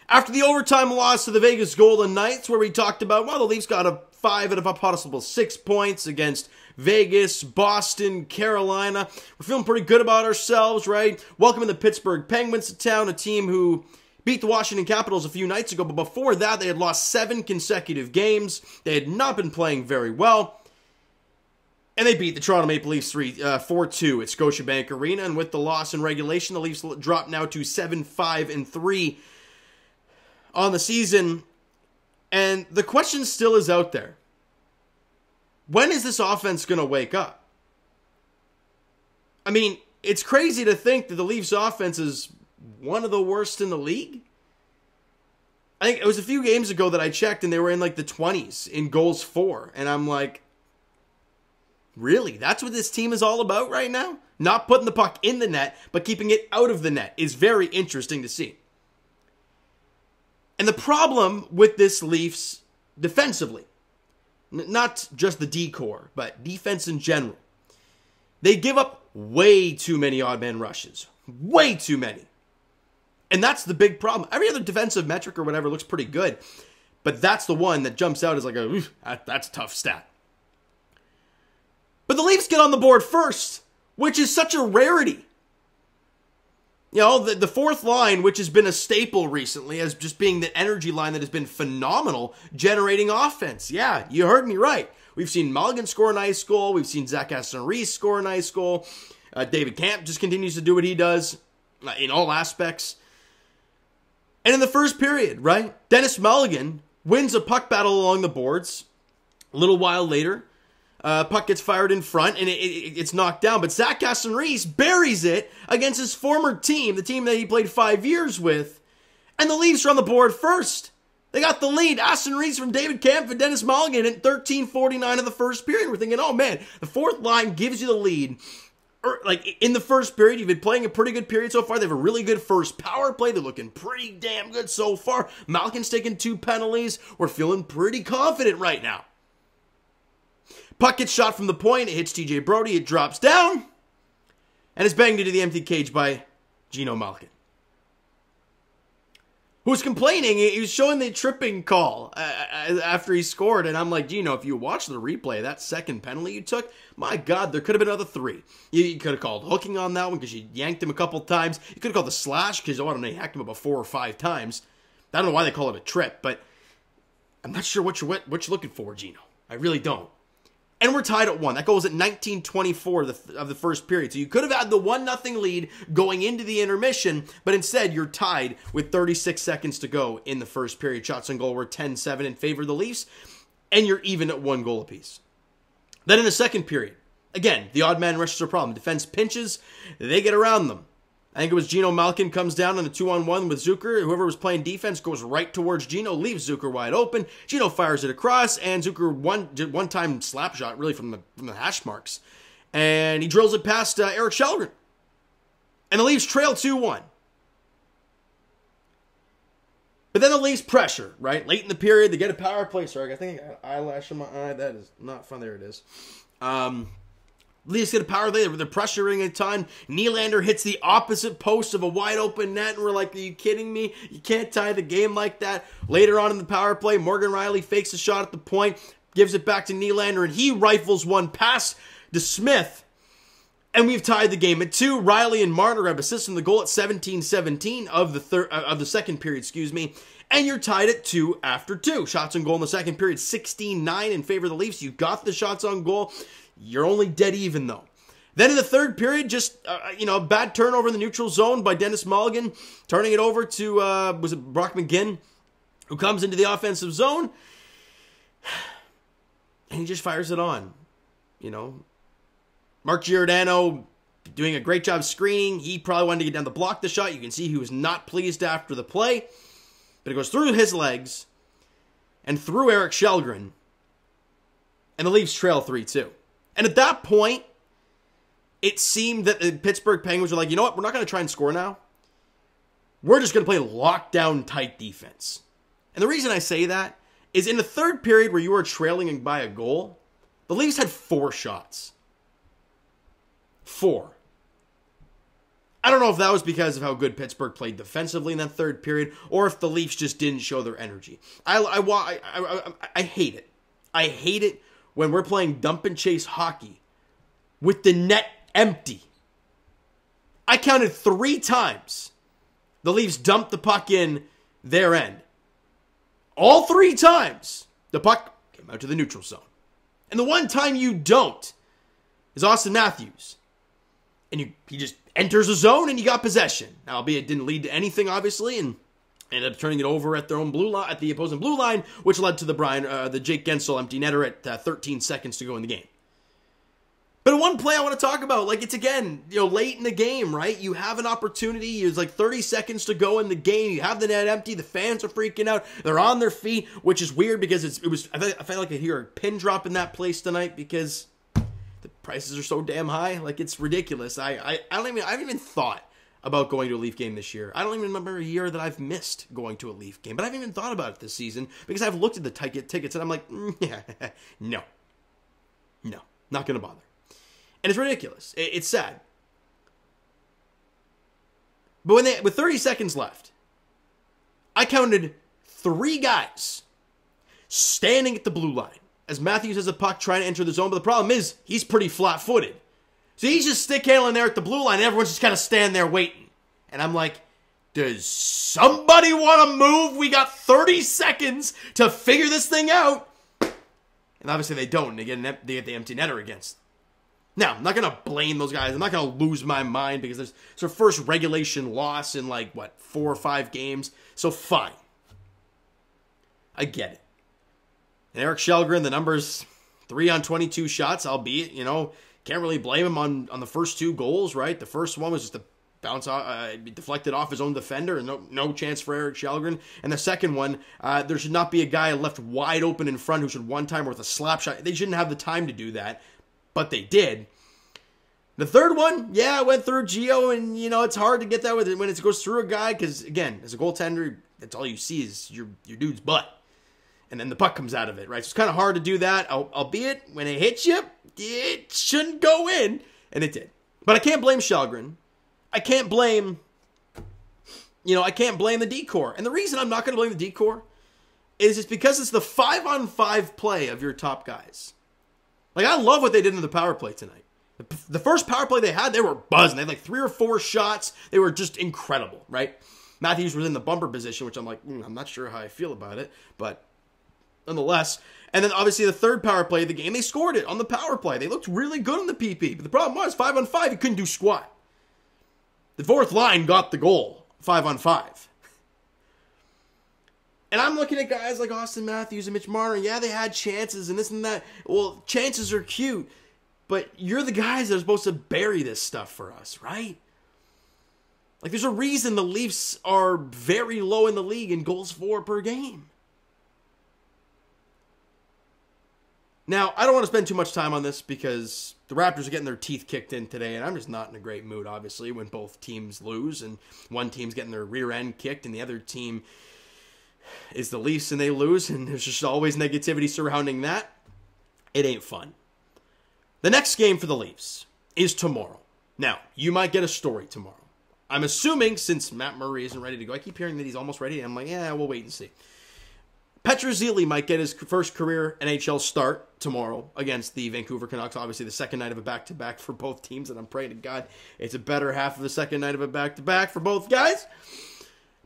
After the overtime loss to the Vegas Golden Knights, where we talked about, well, the Leafs got a 5 out of a possible 6 points against Vegas, Boston, Carolina. We're feeling pretty good about ourselves, right? Welcoming the Pittsburgh Penguins to town, a team who beat the Washington Capitals a few nights ago, but before that, they had lost 7 consecutive games. They had not been playing very well. And they beat the Toronto Maple Leafs 4-2 at Scotiabank Arena. And with the loss in regulation, the Leafs drop now to 7-5-3 on the season. And the question still is out there. When is this offense going to wake up? I mean, it's crazy to think that the Leafs offense is one of the worst in the league. I think it was a few games ago that I checked and they were in like the 20s in goals for. And I'm like, really? That's what this team is all about right now? Not putting the puck in the net, but keeping it out of the net is very interesting to see. And the problem with this Leafs defensively, not just the D-core, but defense in general, they give up way too many odd man rushes. Way too many. And that's the big problem. Every other defensive metric or whatever looks pretty good, but that's the one that jumps out as like that's a tough stat. But the Leafs get on the board first, which is such a rarity. You know, the fourth line, which has been a staple recently, as just being the energy line that has been phenomenal, generating offense. Yeah, you heard me right. We've seen Mulligan score a nice goal. We've seen Zach Aston-Reese score a nice goal. David Kampf just continues to do what he does in all aspects. And in the first period, right, Dennis Mulligan wins a puck battle along the boards. A little while later, puck gets fired in front, and it's knocked down. But Zach Aston-Reese buries it against his former team, the team that he played 5 years with. And the Leafs are on the board first. They got the lead. Aston-Reese from David Kampf and Dennis Mulligan at 13:49 of the first period. We're thinking, oh man, the fourth line gives you the lead. Like, in the first period, you've been playing a pretty good period so far. They have a really good first power play. They're looking pretty damn good so far. Malkin's taking 2 penalties. We're feeling pretty confident right now. Puck gets shot from the point. It hits TJ Brody. It drops down. And is banged into the empty cage by Geno Malkin, who was complaining. He was showing the tripping call after he scored. And I'm like, Geno, if you watch the replay, that second penalty you took, my God, there could have been another 3. You could have called hooking on that one because you yanked him a couple times. You could have called the slash because, I don't know, you hacked him about 4 or 5 times. I don't know why they call it a trip, but I'm not sure what you're looking for, Geno. I really don't. And we're tied at 1. That goal was at 19:24 of the first period. So you could have had the 1-0 lead going into the intermission, but instead you're tied with 36 seconds to go in the first period. Shots on goal were 10-7 in favor of the Leafs, and you're even at 1 goal apiece. Then in the second period, again, the odd man rushes are a problem. Defense pinches, they get around them. I think it was Geno Malkin comes down on a 2-on-1 with Zucker. Whoever was playing defense goes right towards Geno, leaves Zucker wide open. Geno fires it across, and Zucker one-time slap shot, really from the hash marks. And he drills it past Erik Källgren. And the Leafs trail 2-1. But then the Leafs pressure, right? Late in the period, they get a power play. Sorry, I think I got eyelash on my eye. That is not fun. There it is. Leafs get a power play. They're pressuring a ton. Nylander hits the opposite post of a wide open net, and we're like, are you kidding me? You can't tie the game like that. Later on in the power play, Morgan Rielly fakes a shot at the point, gives it back to Nylander, and he rifles one past DeSmith. And we've tied the game at 2. Rielly and Marner have assists in the goal at 17-17 of the second period, And you're tied at 2 after 2. Shots on goal in the second period, 16-9 in favor of the Leafs. You got the shots on goal. You're only dead even, though. Then in the third period, just, a bad turnover in the neutral zone by Dennis Mulligan, turning it over to, was it Brock McGinn, who comes into the offensive zone, and he just fires it on, Mark Giordano doing a great job screening. He probably wanted to get down to block the shot. You can see he was not pleased after the play, but it goes through his legs and through Erik Källgren, and the Leafs trail 3-2. And at that point, it seemed that the Pittsburgh Penguins were like, you know what, we're not going to try and score now. We're just going to play lockdown tight defense. And the reason I say that is in the third period where you were trailing by a goal, the Leafs had 4 shots. 4. I don't know if that was because of how good Pittsburgh played defensively in that third period, or if the Leafs just didn't show their energy. I hate it. I hate it when we're playing dump and chase hockey with the net empty. I counted 3 times the Leafs dumped the puck in their end. All 3 times, the puck came out to the neutral zone. And the one time you don't is Austin Matthews. And he just enters the zone and you got possession. Now, albeit it didn't lead to anything, obviously, and ended up turning it over at their own blue line, at the opposing blue line, which led to the Jake Gensel empty netter at 13 seconds to go in the game. But one play I want to talk about, like, it's again, late in the game, right? You have an opportunity. There's like 30 seconds to go in the game. You have the net empty. The fans are freaking out. They're on their feet, which is weird because I feel like I hear a pin drop in that place tonight because the prices are so damn high. Like, it's ridiculous. I haven't even thought about going to a Leaf game this year. I don't even remember a year that I've missed going to a Leaf game, but I haven't even thought about it this season because I've looked at the tickets and I'm like, no, not going to bother. And it's ridiculous. It's sad. But with 30 seconds left, I counted 3 guys standing at the blue line as Matthews has a puck trying to enter the zone. But the problem is he's pretty flat-footed. So he's just stick handling there at the blue line and everyone's just kind of standing there waiting. And I'm like, does somebody want to move? We got 30 seconds to figure this thing out. And obviously they don't. They get the empty netter against them. Now, I'm not going to blame those guys. I'm not going to lose my mind because it's their first regulation loss in 4 or 5 games. So fine. I get it. And Eric Källgren, the numbers 3 on 22 shots, albeit, can't really blame him on the first 2 goals, right? The first one was just a bounce deflected off his own defender and no chance for Eric Källgren. And the second one, there should not be a guy left wide open in front who should one time with a slap shot. They shouldn't have the time to do that. But they did. The third one, it went through Gio, and, it's hard to get that when it goes through a guy, because, again, as a goaltender, that's all you see is your dude's butt. And then the puck comes out of it, right? So it's kind of hard to do that, albeit when it hits you, it shouldn't go in, and it did. But I can't blame Källgren. I can't blame the decor. And the reason I'm not going to blame the decor is it's because it's the 5-on-5 play of your top guys. Like, I love what they did in the power play tonight. The first power play they had, they were buzzing. They had 3 or 4 shots. They were just incredible, right? Matthews was in the bumper position, which I'm like, I'm not sure how I feel about it, but nonetheless. And then, obviously, the third power play of the game, they scored it on the power play. They looked really good on the PP. But the problem was, 5-on-5, you couldn't do squat. The fourth line got the goal, 5-on-5. And I'm looking at guys like Austin Matthews and Mitch Marner. Yeah, they had chances and this and that. Well, chances are cute. But you're the guys that are supposed to bury this stuff for us, right? Like, there's a reason the Leafs are very low in the league in goals for per game. Now, I don't want to spend too much time on this because the Raptors are getting their teeth kicked in today, and I'm just not in a great mood, obviously, when both teams lose, and one team's getting their rear end kicked, and the other team is the Leafs, and they lose, and there's just always negativity surrounding that. It ain't fun. The next game for the Leafs is tomorrow. Now, you might get a story tomorrow. I'm assuming, since Matt Murray isn't ready to go, I keep hearing that he's almost ready, and I'm like, we'll wait and see. Petruzzelli might get his first career NHL start tomorrow against the Vancouver Canucks. Obviously, the second night of a back-to-back for both teams, and I'm praying to God it's a better half of the second night of a back-to-back for both guys.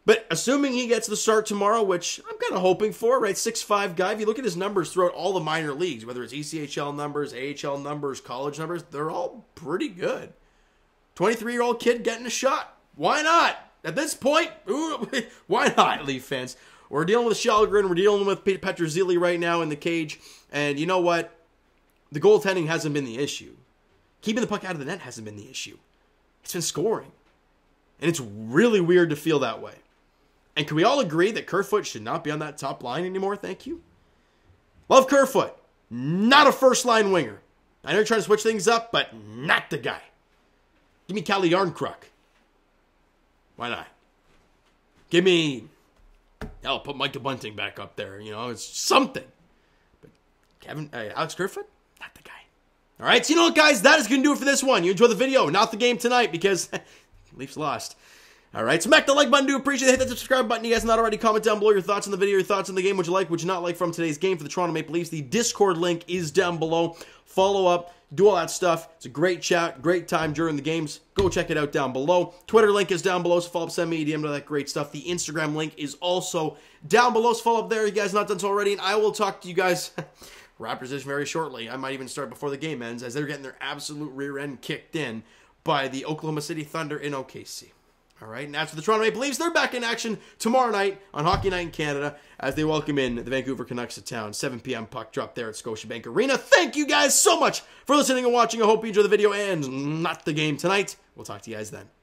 But assuming he gets the start tomorrow, which I'm kind of hoping for, right? 6'5" guy. If you look at his numbers throughout all the minor leagues, whether it's ECHL numbers, AHL numbers, college numbers, they're all pretty good. 23-year-old kid getting a shot. Why not? At this point, why not, Leaf fans? We're dealing with Källgren. We're dealing with Petruzzelli right now in the cage. And you know what? The goaltending hasn't been the issue. Keeping the puck out of the net hasn't been the issue. It's been scoring. And it's really weird to feel that way. And can we all agree that Kerfoot should not be on that top line anymore? Thank you. Love Kerfoot. Not a first-line winger. I know you're trying to switch things up, but not the guy. Give me Calle Yarncrook. Why not? Give me... I'll put Micah Bunting back up there. It's something. But Alex Kerfoot? Not the guy. All right, so you know what, guys? That is going to do it for this one. You enjoy the video, not the game tonight, because... Leafs lost. All right, smack the like button. Do appreciate it. Hit that subscribe button. You guys not already, comment down below your thoughts on the video, your thoughts on the game, what you like, what you not like from today's game for the Toronto Maple Leafs. The Discord link is down below. Follow up, do all that stuff. It's a great chat, great time during the games. Go check it out down below. Twitter link is down below, so follow up, send me a DM to that great stuff. The Instagram link is also down below, so follow up there. You guys not done so already, and I will talk to you guys Raptors very shortly. I might even start before the game ends, as they're getting their absolute rear end kicked in by the Oklahoma City Thunder in OKC. All right, and as for the Toronto Maple Leafs, they're back in action tomorrow night on Hockey Night in Canada as they welcome in the Vancouver Canucks to town. 7 p.m. puck drop there at Scotiabank Arena. Thank you guys so much for listening and watching. I hope you enjoy the video and not the game tonight. We'll talk to you guys then.